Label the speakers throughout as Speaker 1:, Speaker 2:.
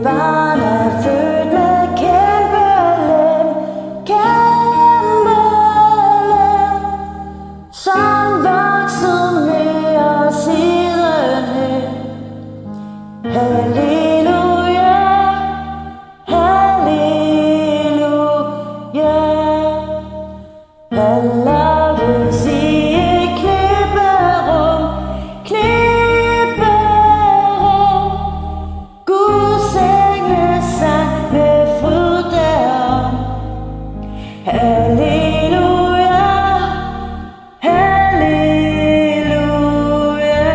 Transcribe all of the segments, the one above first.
Speaker 1: barn er født med kæmpe lem, som voksede mere sidenhen. Halleluja, halleluja. Han laves i et knipperum, Guds engle sang med fryd derom. Halleluja, halleluja.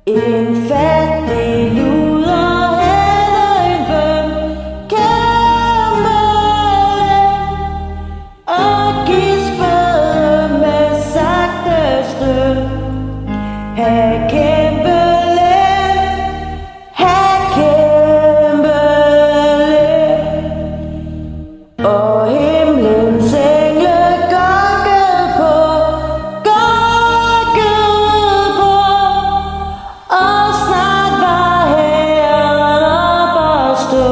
Speaker 1: En fattig luder havde en bøn, kæmpe lem, og gispede med sagte støn. Ha' kæmpe lem, ha' kæmpe lem. Og himlens engle gokkede på, og snart var Herren op at stå.